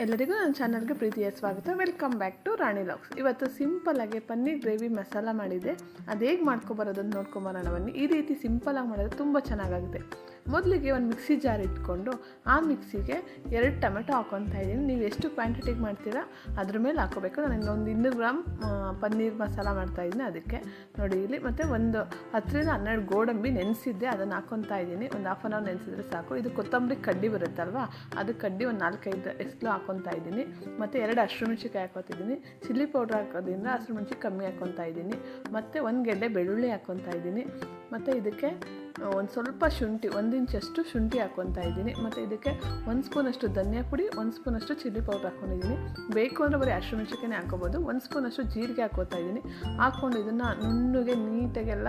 ಎಲ್ಲರಿಗೂ ನನ್ನ ಚಾನಲ್ಗೆ ಪ್ರೀತಿಯ ಸ್ವಾಗತ. Welcome back to Rani logs. ಇವತ್ತು ಸಿಂಪಲ್ಲಾಗಿ ಪನ್ನೀರ್ ಗ್ರೇವಿ ಮಸಾಲ ಮಾಡಿದೆ. ಅದು ಹೇಗೆ ಮಾಡ್ಕೊಬರೋದನ್ನು ನೋಡ್ಕೊಂಬರೋಣ ಬನ್ನಿ. ಈ ರೀತಿ ಸಿಂಪಲ್ಲಾಗಿ ಮಾಡಿದ್ರೆ ತುಂಬ ಚೆನ್ನಾಗಾಗುತ್ತೆ. ಮೊದಲಿಗೆ ಒಂದು ಮಿಕ್ಸಿ ಜಾರ್ ಇಟ್ಕೊಂಡು ಆ ಮಿಕ್ಸಿಗೆ 2 ಟೊಮೆಟೊ ಹಾಕ್ಕೊತಾ ಇದ್ದೀನಿ. ನೀವು ಎಷ್ಟು ಕ್ವಾಂಟಿಟಿಗೆ ಮಾಡ್ತೀರಾ ಅದ್ರ ಮೇಲೆ ಹಾಕೋಬೇಕು. ನಾನು ಒಂದು 200 ಗ್ರಾಮ್ ಪನ್ನೀರ್ ಮಸಾಲ ಮಾಡ್ತಾಯಿದ್ದೀನಿ. ಅದಕ್ಕೆ ನೋಡಿ ಇಲ್ಲಿ ಮತ್ತು ಒಂದು 10 ರಿಂದ 12 ಗೋಡಂಬಿ ನೆನೆಸಿದ್ದೆ, ಅದನ್ನು ಹಾಕ್ಕೊತಾ ಇದ್ದೀನಿ. ಒಂದು ಹಾಫ್ ಆನ್ ಅವರ್ ನೆನೆಸಿದ್ರೆ ಸಾಕು. ಇದು ಕೊತ್ತಂಬರಿ ಕಡ್ಡಿ ಬರುತ್ತಲ್ವ, ಅದು ಕಡ್ಡಿ ಒಂದು 4-5 ಎಸ್ಲು ಹಾಕ್ಕೊತಾ ಇದ್ದೀನಿ. ಮತ್ತು 2 ಹಸಿಮೆಣಸಿನ್ಕಾಯಿ ಹಾಕ್ಕೊತಿದ್ದೀನಿ. ಚಿಲ್ಲಿ ಪೌಡ್ರ್ ಹಾಕೋದ್ರಿಂದ ಹಸಿಮೆಣಸಿನ್ಕಾಯಿ ಕಮ್ಮಿ ಹಾಕ್ಕೊತಾ ಇದ್ದೀನಿ. ಮತ್ತು 1 ಗೆಡ್ಡೆ ಬೆಳ್ಳುಳ್ಳಿ ಹಾಕ್ಕೊತಾ ಇದ್ದೀನಿ. ಮತ್ತು ಇದಕ್ಕೆ ಒಂದು ಸ್ವಲ್ಪ ಶುಂಠಿ, 1 ಇಂಚಷ್ಟು ಶುಂಠಿ ಹಾಕ್ಕೊತಾ ಇದ್ದೀನಿ. ಮತ್ತು ಇದಕ್ಕೆ 1 ಸ್ಪೂನಷ್ಟು ಧನಿಯಾ ಪುಡಿ, 1 ಸ್ಪೂನಷ್ಟು ಚಿಲ್ಲಿ ಪೌಡ್ರ್ ಹಾಕ್ಕೊಂಡಿದ್ದೀನಿ. ಬೇಕು ಅಂದರೆ ಬರೀ ಹಸಿಮೆಣಸಿನ್ಕಾಯಿ ಹಾಕ್ಕೋಬೋದು. 1 ಸ್ಪೂನಷ್ಟು ಜೀರಿಗೆ ಹಾಕ್ಕೊತಾ ಇದ್ದೀನಿ. ಹಾಕ್ಕೊಂಡು ಇದನ್ನು ನುಣ್ಣಗೆ ನೀಟಾಗೆಲ್ಲ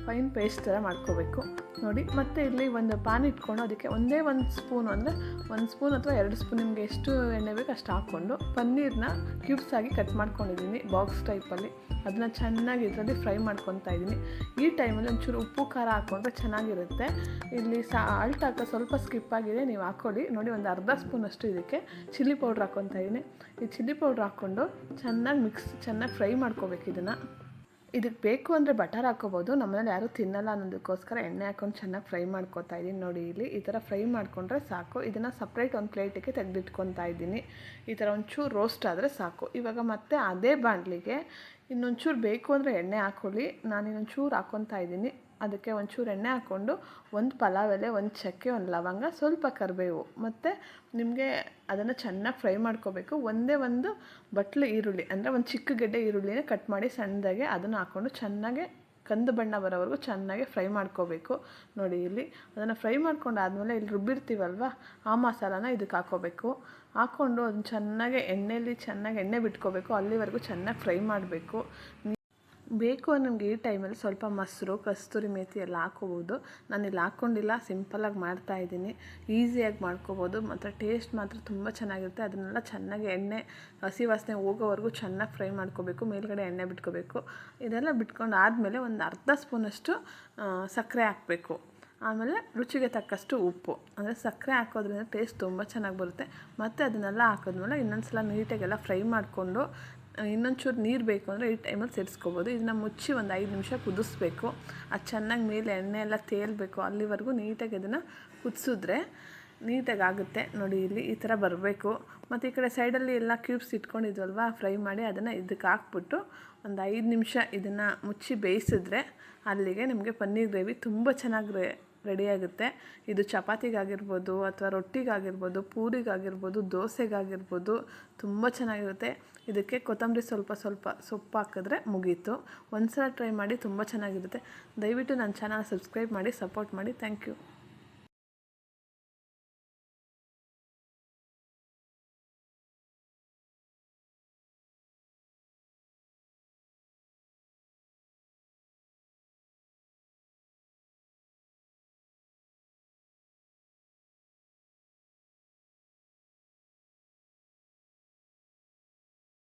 ಫೈನ್ ಪೇಸ್ಟ್ ಥರ ಮಾಡ್ಕೋಬೇಕು ನೋಡಿ. ಮತ್ತು ಇಲ್ಲಿ ಒಂದು ಪ್ಯಾನ್ ಇಟ್ಕೊಂಡು ಅದಕ್ಕೆ ಒಂದೇ 1 ಸ್ಪೂನ್ ಅಂದರೆ 1 ಸ್ಪೂನ್ ಅಥವಾ 2 ಸ್ಪೂನ್ ನಿಮಗೆ ಎಷ್ಟು ಎಣ್ಣೆ ಬೇಕು ಅಷ್ಟು ಹಾಕ್ಕೊಂಡು ಪನ್ನೀರನ್ನ ಕ್ಯೂಬ್ಸ್ ಆಗಿ ಕಟ್ ಮಾಡ್ಕೊಂಡಿದ್ದೀನಿ ಬಾಕ್ಸ್ ಟೈಪಲ್ಲಿ. ಅದನ್ನು ಚೆನ್ನಾಗಿ ಇದರಲ್ಲಿ ಫ್ರೈ ಮಾಡ್ಕೊತಾ ಇದ್ದೀನಿ. ಈ ಟೈಮಲ್ಲಿ ಒಂಚೂರು ಉಪ್ಪು ಖಾರ ಹಾಕ್ಕೊಂಡ್ರೆ ಚೆನ್ನಾಗಿರುತ್ತೆ. ಇಲ್ಲಿ ಸಾಲ್ಟ್ ಹಾಕೋ ಸ್ವಲ್ಪ ಸ್ಕಿಪ್ ಆಗಿದೆ, ನೀವು ಹಾಕ್ಕೊಳ್ಳಿ. ನೋಡಿ ಒಂದು ಅರ್ಧ ಸ್ಪೂನಷ್ಟು ಇದಕ್ಕೆ ಚಿಲ್ಲಿ ಪೌಡ್ರ್ ಹಾಕ್ಕೊತಾ ಇದ್ದೀನಿ. ಈ ಚಿಲ್ಲಿ ಪೌಡ್ರ್ ಹಾಕ್ಕೊಂಡು ಚೆನ್ನಾಗಿ ಫ್ರೈ ಮಾಡ್ಕೋಬೇಕು ಇದನ್ನು. ಇದಕ್ಕೆ ಬೇಕು ಅಂದರೆ ಬಟರ್ ಹಾಕ್ಕೋಬೋದು. ನಮ್ಮನೇಲಿ ಯಾರೂ ತಿನ್ನಲ್ಲ ಅನ್ನೋದಕ್ಕೋಸ್ಕರ ಎಣ್ಣೆ ಹಾಕ್ಕೊಂಡು ಚೆನ್ನಾಗಿ ಫ್ರೈ ಮಾಡ್ಕೊತಾ ಇದ್ದೀನಿ. ನೋಡಿ ಇಲ್ಲಿ ಈ ಥರ ಫ್ರೈ ಮಾಡಿಕೊಂಡ್ರೆ ಸಾಕು. ಇದನ್ನು ಸಪ್ರೇಟ್ ಒಂದು ಪ್ಲೇಟಿಗೆ ತೆಗೆದಿಟ್ಕೊತಾ ಇದ್ದೀನಿ. ಈ ಥರ ಒಂಚೂರು ರೋಸ್ಟ್ ಆದರೆ ಸಾಕು. ಇವಾಗ ಮತ್ತೆ ಅದೇ ಬಾಣಲಿಗೆ ಇನ್ನೊಂಚೂರು ಬೇಕು ಅಂದರೆ ಎಣ್ಣೆ ಹಾಕ್ಕೊಳ್ಳಿ. ನಾನು ಇನ್ನೊಂಚೂರು ಹಾಕ್ಕೊತಾ ಇದ್ದೀನಿ. ಅದಕ್ಕೆ ಒಂಚೂರು ಎಣ್ಣೆ ಹಾಕ್ಕೊಂಡು 1 ಪಲಾವ್ ಎಲೆ, 1 ಚಕ್ಕೆ, 1 ಲವಂಗ, ಸ್ವಲ್ಪ ಕರಿಬೇವು, ಮತ್ತು ನಿಮಗೆ ಅದನ್ನು ಚೆನ್ನಾಗಿ ಫ್ರೈ ಮಾಡ್ಕೋಬೇಕು. ಒಂದೇ ಒಂದು ಬಟ್ಲು ಈರುಳ್ಳಿ ಅಂದರೆ ಒಂದು ಚಿಕ್ಕ ಗೆಡ್ಡೆ ಈರುಳ್ಳಿನ ಕಟ್ ಮಾಡಿ ಸಣ್ಣದಾಗೆ ಅದನ್ನು ಹಾಕ್ಕೊಂಡು ಚೆನ್ನಾಗೆ ಕಂದು ಬಣ್ಣ ಬರೋವರೆಗೂ ಚೆನ್ನಾಗಿ ಫ್ರೈ ಮಾಡ್ಕೋಬೇಕು. ನೋಡಿ ಇಲ್ಲಿ ಅದನ್ನು ಫ್ರೈ ಮಾಡ್ಕೊಂಡಾದಮೇಲೆ ಇಲ್ಲಿ ರುಬ್ಬಿರ್ತೀವಲ್ವ ಆ ಮಸಾಲಾನ ಇದಕ್ಕೆ ಹಾಕ್ಕೋಬೇಕು. ಹಾಕ್ಕೊಂಡು ಅದನ್ನು ಚೆನ್ನಾಗಿ ಎಣ್ಣೆ ಬಿಟ್ಕೋಬೇಕು. ಅಲ್ಲಿವರೆಗೂ ಚೆನ್ನಾಗಿ ಫ್ರೈ ಮಾಡಬೇಕು. ಬೇಕು ನಮಗೆ ಈ ಟೈಮಲ್ಲಿ ಸ್ವಲ್ಪ ಮೊಸರು, ಕಸ್ತೂರಿ ಮೇಥಿ ಎಲ್ಲ ಹಾಕ್ಕೋಬೋದು. ನಾನಿಲ್ಲಿ ಹಾಕ್ಕೊಂಡಿಲ್ಲ, ಸಿಂಪಲ್ಲಾಗಿ ಮಾಡ್ತಾಯಿದ್ದೀನಿ. ಈಸಿಯಾಗಿ ಮಾಡ್ಕೋಬೋದು ಮತ್ತು ಟೇಸ್ಟ್ ಮಾತ್ರ ತುಂಬ ಚೆನ್ನಾಗಿರುತ್ತೆ. ಅದನ್ನೆಲ್ಲ ಚೆನ್ನಾಗಿ ಹಸಿ ವಾಸನೆ ಹೋಗೋವರೆಗೂ ಚೆನ್ನಾಗಿ ಫ್ರೈ ಮಾಡ್ಕೋಬೇಕು. ಮೇಲ್ಗಡೆ ಎಣ್ಣೆ ಬಿಟ್ಕೋಬೇಕು. ಇದೆಲ್ಲ ಬಿಟ್ಕೊಂಡು ಆದಮೇಲೆ ಒಂದು ಅರ್ಧ ಸ್ಪೂನಷ್ಟು ಸಕ್ಕರೆ ಹಾಕಬೇಕು. ಆಮೇಲೆ ರುಚಿಗೆ ತಕ್ಕಷ್ಟು ಉಪ್ಪು, ಅಂದರೆ ಸಕ್ಕರೆ ಹಾಕೋದ್ರಿಂದ ಟೇಸ್ಟ್ ತುಂಬ ಚೆನ್ನಾಗಿ ಬರುತ್ತೆ. ಮತ್ತು ಅದನ್ನೆಲ್ಲ ಹಾಕಿದ್ಮೇಲೆ ಇನ್ನೊಂದು ಸಲ ನೀಟಾಗೆಲ್ಲ ಫ್ರೈ ಮಾಡಿಕೊಂಡು ಇನ್ನೊಂಚೂರು ನೀರು ಬೇಕು ಅಂದರೆ ಈ ಟೈಮಲ್ಲಿ ಸೇರಿಸ್ಕೋಬೋದು. ಇದನ್ನು ಮುಚ್ಚಿ ಒಂದು 5 ನಿಮಿಷ ಕುದಿಸ್ಬೇಕು. ಅದು ಚೆನ್ನಾಗಿ ಮೇಲೆ ಎಣ್ಣೆ ಎಲ್ಲ ತೇಲಬೇಕು. ಅಲ್ಲಿವರೆಗೂ ನೀಟಾಗಿ ಅದನ್ನು ಕುದಿಸಿದ್ರೆ ನೀಟಾಗಿ ಆಗುತ್ತೆ. ನೋಡಿ ಇಲ್ಲಿ ಈ ಥರ ಬರಬೇಕು. ಮತ್ತು ಈ ಕಡೆ ಸೈಡಲ್ಲಿ ಎಲ್ಲ ಕ್ಯೂಬ್ಸ್ ಇಟ್ಕೊಂಡಿದ್ವಲ್ವ ಫ್ರೈ ಮಾಡಿ, ಅದನ್ನು ಇದಕ್ಕೆ ಹಾಕ್ಬಿಟ್ಟು ಒಂದು 5 ನಿಮಿಷ ಇದನ್ನು ಮುಚ್ಚಿ ಬೇಯಿಸಿದ್ರೆ ಅಲ್ಲಿಗೆ ನಿಮಗೆ ಪನ್ನೀರ್ ಗ್ರೇವಿ ತುಂಬ ಚೆನ್ನಾಗಿ ರೆಡಿಯಾಗುತ್ತೆ. ಇದು ಚಪಾತಿಗಾಗಿರ್ಬೋದು ಅಥವಾ ರೊಟ್ಟಿಗಾಗಿರ್ಬೋದು, ಪೂರಿಗಾಗಿರ್ಬೋದು, ದೋಸೆಗಾಗಿರ್ಬೋದು ತುಂಬ ಚೆನ್ನಾಗಿರುತ್ತೆ. ಇದಕ್ಕೆ ಕೊತ್ತಂಬರಿ ಸ್ವಲ್ಪ ಸೊಪ್ಪು ಹಾಕಿದ್ರೆ ಮುಗೀತು. ಒಂದು ಸಲ ಟ್ರೈ ಮಾಡಿ, ತುಂಬ ಚೆನ್ನಾಗಿರುತ್ತೆ. ದಯವಿಟ್ಟು ನನ್ನ ಚಾನಲ್ ಸಬ್ಸ್ಕ್ರೈಬ್ ಮಾಡಿ, ಸಪೋರ್ಟ್ ಮಾಡಿ. Thank you.